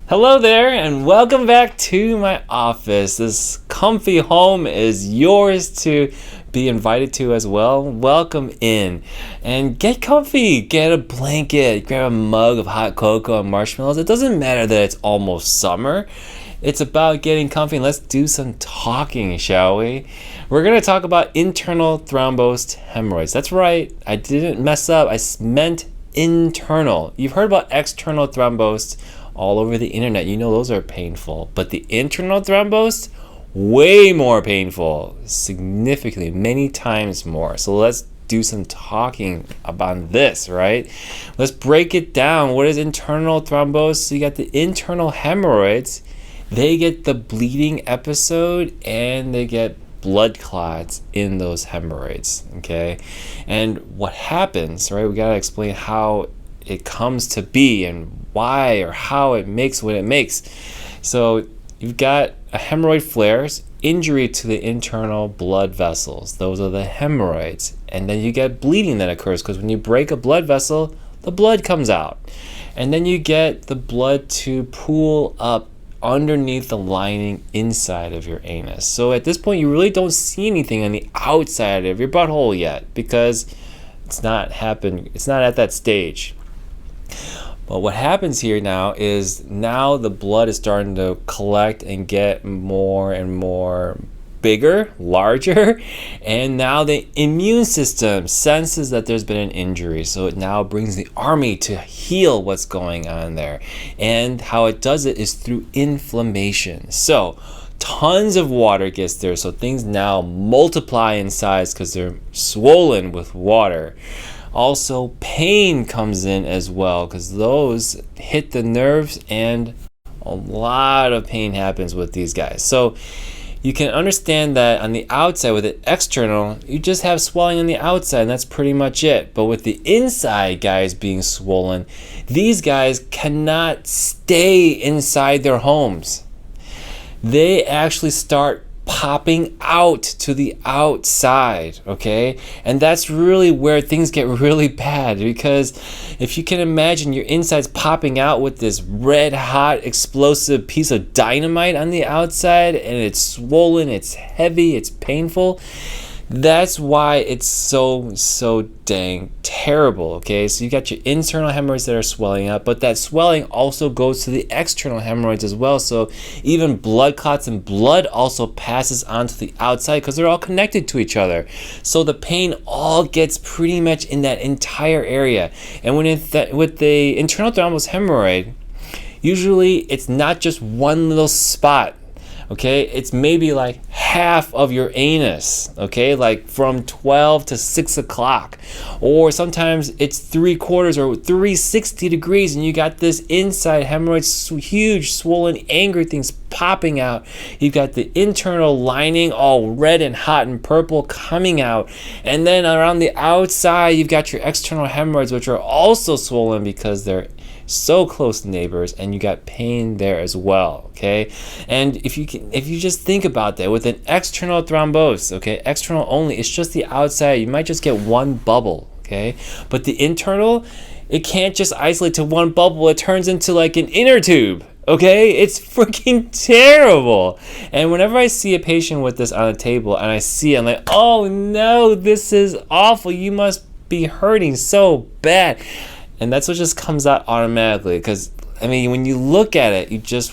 Hello there and welcome back to my office. This comfy home is yours to be invited to as well. Welcome in and get comfy. Get a blanket, grab a mug of hot cocoa and marshmallows. It doesn't matter that it's almost summer. It's about getting comfy. Let's do some talking, shall we? We're going to talk about internal thrombosed hemorrhoids. That's right. I didn't mess up. I meant internal. You've heard about external thrombosed all over the internet. You know those are painful. But the internal thrombosed, way more painful. Significantly, many times more. So let's do some talking about this, right? Let's break it down. What is internal thrombose? So you got the internal hemorrhoids. They get the bleeding episode and they get blood clots in those hemorrhoids, okay? And what happens, right? We got to explain how it comes to be and why or how it makes what it makes. So you've got a hemorrhoid flares, injury to the internal blood vessels. Those are the hemorrhoids. And then you get bleeding that occurs because when you break a blood vessel, the blood comes out. And then you get the blood to pool up underneath the lining inside of your anus. So at this point, you really don't see anything on the outside of your butthole yet because it's not happened. It's not at that stage. But what happens here now is now the blood is starting to collect and get more and more bigger, larger, and now the immune system senses that there's been an injury. So it now brings the army to heal what's going on there. And how it does it is through inflammation. So tons of water gets there, so things now multiply in size because they're swollen with water. Also, pain comes in as well because those hit the nerves and a lot of pain happens with these guys. So you can understand that on the outside with the external, you just have swelling on the outside and that's pretty much it. But with the inside guys being swollen, these guys cannot stay inside their homes. They actually start popping out to the outside, okay? And that's really where things get really bad, because if you can imagine your insides popping out with this red hot explosive piece of dynamite on the outside, and it's swollen, it's heavy, it's painful. That's why it's so dang terrible, okay? So you got your internal hemorrhoids that are swelling up, but that swelling also goes to the external hemorrhoids as well. So even blood clots and blood also passes onto the outside because they're all connected to each other. So the pain all gets pretty much in that entire area. And with the internal thrombosed hemorrhoid, usually it's not just one little spot. Okay, it's maybe like half of your anus, okay, like from 12 to 6 o'clock, or sometimes it's 3/4 or 360 degrees and you got this inside hemorrhoids, huge swollen angry things popping out. You've got the internal lining all red and hot and purple coming out, and then around the outside you've got your external hemorrhoids, which are also swollen because they're so close neighbors, and you got pain there as well, okay? And if you just think about that with an external thrombose, okay, external only, it's just the outside, you might just get one bubble, okay? But the internal, it can't just isolate to one bubble, it turns into like an inner tube. Okay, it's freaking terrible. And whenever I see a patient with this on a table and I see it, I'm like, oh no, this is awful. You must be hurting so bad. And that's what just comes out automatically, because I mean, when you look at it, you just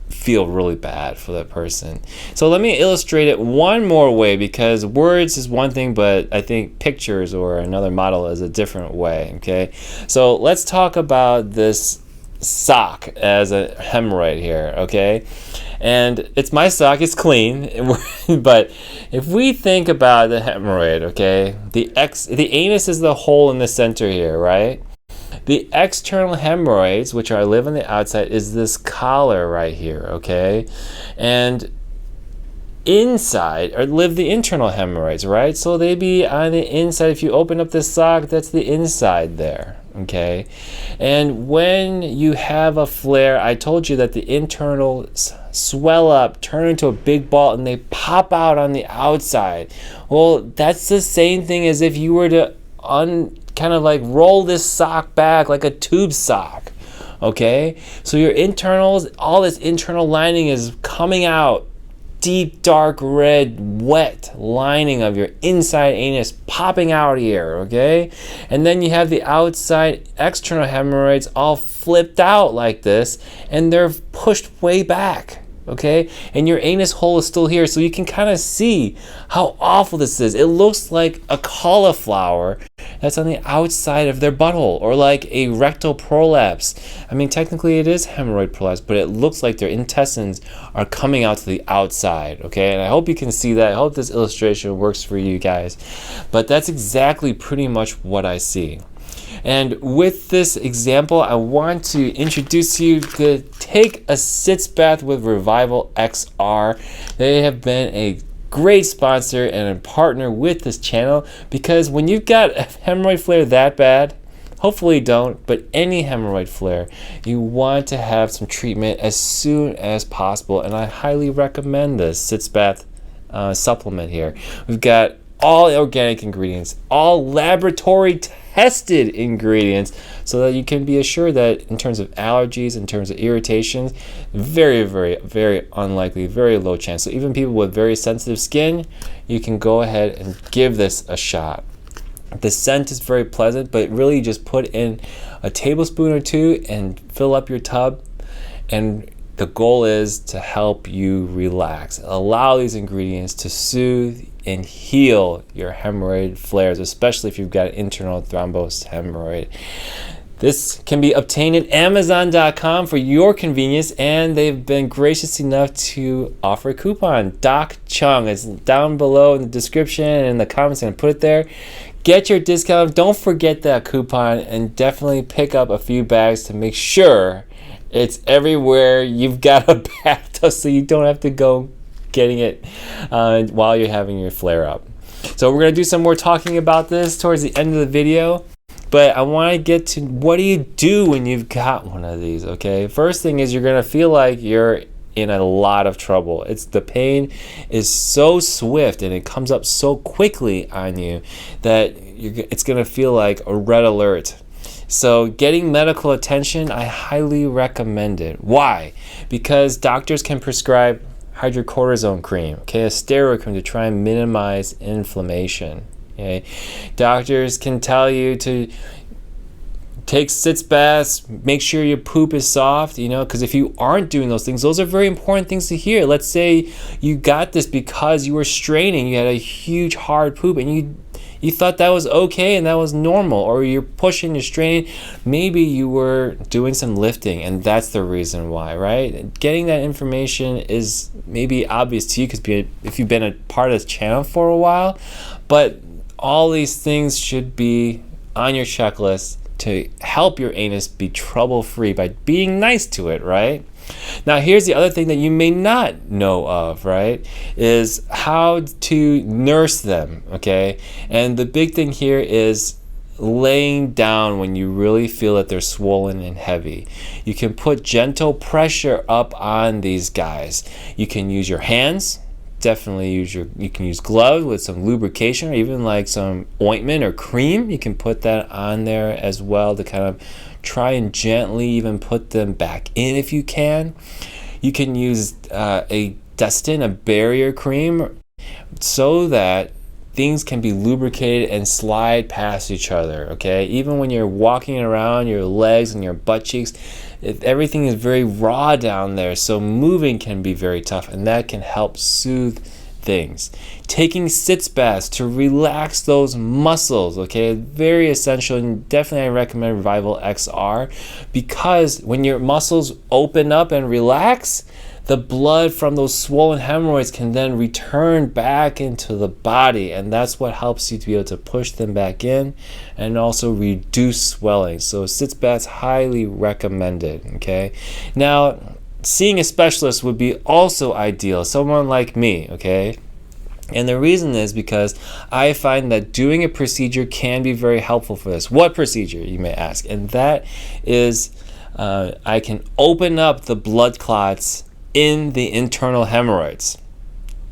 feel really bad for that person. So let me illustrate it one more way, because words is one thing, but I think pictures or another model is a different way, okay? So let's talk about this sock as a hemorrhoid here, okay? And it's my sock, it's clean, but if we think about the hemorrhoid, okay, the anus is the hole in the center here, right? The external hemorrhoids, which live on the outside, is this collar right here, okay? And inside live the internal hemorrhoids, right? So they be on the inside. If you open up this sock, that's the inside there, okay? And when you have a flare, I told you that the internals swell up, turn into a big ball, and they pop out on the outside. Well, that's the same thing as if you were to kind of like roll this sock back like a tube sock. Okay, so your internals, all this internal lining is coming out. Deep, dark red, wet lining of your inside anus popping out here, okay? And then you have the outside external hemorrhoids all flipped out like this, and they're pushed way back, okay? And your anus hole is still here, so you can kind of see how awful this is. It looks like a cauliflower that's on the outside of their butthole, or like a rectal prolapse. I mean, technically it is hemorrhoid prolapse, but it looks like their intestines are coming out to the outside, okay? And I hope you can see that. I hope this illustration works for you guys. But that's exactly pretty much what I see. And with this example, I want to introduce you to take a sitz bath with Revival XR. They have been a great sponsor and a partner with this channel, because when you've got a hemorrhoid flare that bad, hopefully you don't, but any hemorrhoid flare, you want to have some treatment as soon as possible. And I highly recommend this sitz bath supplement here. We've got all organic ingredients, all laboratory tested ingredients, so that you can be assured that in terms of allergies, in terms of irritations, very, very, very unlikely, very low chance. So even people with very sensitive skin, you can go ahead and give this a shot. The scent is very pleasant, but really just put in a tablespoon or two and fill up your tub, and the goal is to help you relax. Allow these ingredients to soothe and heal your hemorrhoid flares, especially if you've got an internal thrombosed hemorrhoid. This can be obtained at Amazon.com for your convenience, and they've been gracious enough to offer a coupon. Dr Chung. It's down below in the description and in the comments. I'm going to put it there. Get your discount. Don't forget that coupon, and definitely pick up a few bags to make sure it's everywhere you've got a bathtub, so you don't have to go getting it while you're having your flare up. So we're going to do some more talking about this towards the end of the video, but I want to get to what do you do when you've got one of these, okay? First thing is you're going to feel like you're in a lot of trouble. The pain is so swift and it comes up so quickly on you that it's going to feel like a red alert. So getting medical attention, I highly recommend it. Why? Because doctors can prescribe hydrocortisone cream, okay, a steroid cream to try and minimize inflammation. Okay, doctors can tell you to take sitz baths, make sure your poop is soft, because if you aren't doing those things, those are very important things to hear. Let's say you got this because you were straining, you had a huge hard poop, and you thought that was okay and that was normal, or you're pushing, you're straining, maybe you were doing some lifting and that's the reason why, right? Getting that information is maybe obvious to you because if you've been a part of this channel for a while, but all these things should be on your checklist to help your anus be trouble-free by being nice to it, right? Now here's the other thing that you may not know of, right, is how to nurse them, okay? And the big thing here is laying down when you really feel that they're swollen and heavy. You can put gentle pressure up on these guys. You can use your hands. Definitely you can use gloves with some lubrication, or even like some ointment or cream. You can put that on there as well to kind of try and gently even put them back in if you can. You can use a Destin, a barrier cream, so that things can be lubricated and slide past each other, okay? Even when you're walking around, your legs and your butt cheeks, everything is very raw down there, so moving can be very tough, and that can help soothe things. Taking sitz baths to relax those muscles, okay, very essential, and definitely I recommend Revival XR, because when your muscles open up and relax, the blood from those swollen hemorrhoids can then return back into the body, and that's what helps you to be able to push them back in and also reduce swelling. So sitz baths, highly recommended, okay? Now, seeing a specialist would be also ideal, someone like me, okay? And the reason is because I find that doing a procedure can be very helpful for this. What procedure, you may ask? And that is I can open up the blood clots in the internal hemorrhoids.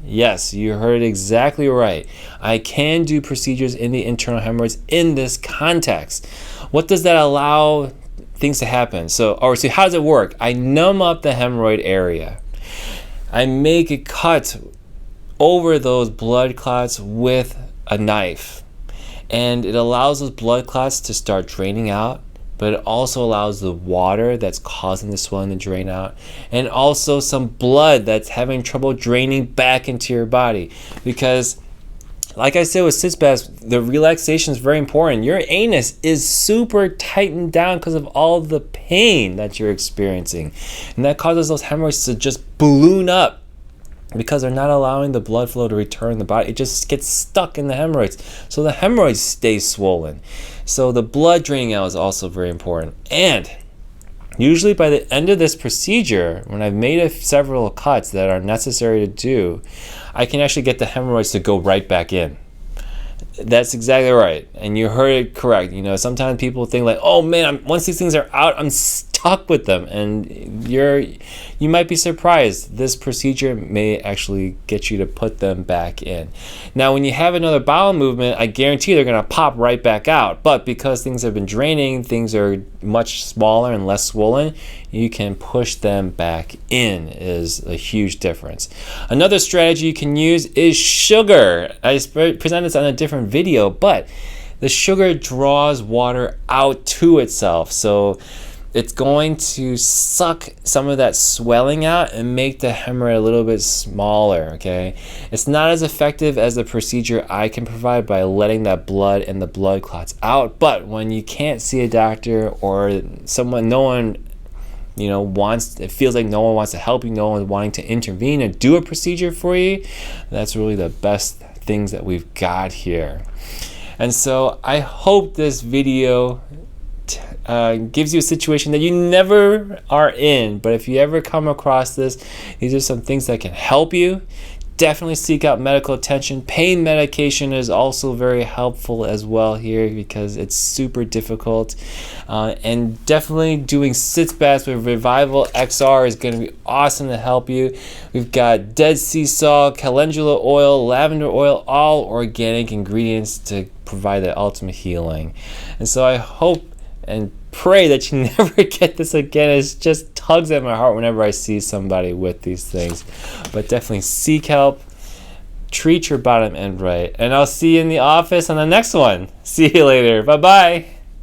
Yes, you heard exactly right. I can do procedures in the internal hemorrhoids in this context. What does that allow things to happen. So how does it work? I numb up the hemorrhoid area. I make a cut over those blood clots with a knife, and it allows those blood clots to start draining out, but it also allows the water that's causing the swelling to drain out, and also some blood that's having trouble draining back into your body. Because like I said with sitz baths, the relaxation is very important. Your anus is super tightened down because of all the pain that you're experiencing, and that causes those hemorrhoids to just balloon up because they're not allowing the blood flow to return the body. It just gets stuck in the hemorrhoids, so the hemorrhoids stay swollen. So the blood draining out is also very important. And usually by the end of this procedure, when I've made several cuts that are necessary to do, I can actually get the hemorrhoids to go right back in. That's exactly right, and you heard it correct. You know, sometimes people think like, oh man, once these things are out, I'm stuck with them, and you might be surprised. This procedure may actually get you to put them back in. Now, when you have another bowel movement, I guarantee they're going to pop right back out, but because things have been draining, things are much smaller and less swollen, you can push them back in. Is a huge difference. Another strategy you can use is sugar. I presented this on a different video, but the sugar draws water out to itself, so it's going to suck some of that swelling out and make the hemorrhoid a little bit smaller. Okay, it's not as effective as the procedure I can provide by letting that blood and the blood clots out, but when you can't see a doctor or no one it feels like no one wants to help you, no one's wanting to intervene and do a procedure for you, that's really the best things that we've got here. And so I hope this video gives you a situation that you never are in, but if you ever come across this, these are some things that can help you. Definitely seek out medical attention. Pain medication is also very helpful as well here because it's super difficult. And definitely doing sitz baths with Revival XR is going to be awesome to help you. We've got Dead Sea salt, calendula oil, lavender oil, all organic ingredients to provide the ultimate healing. And so I hope and pray that you never get this again. It just tugs at my heart whenever I see somebody with these things. But definitely seek help, treat your bottom end right, and I'll see you in the office on the next one. See you later. Bye-bye.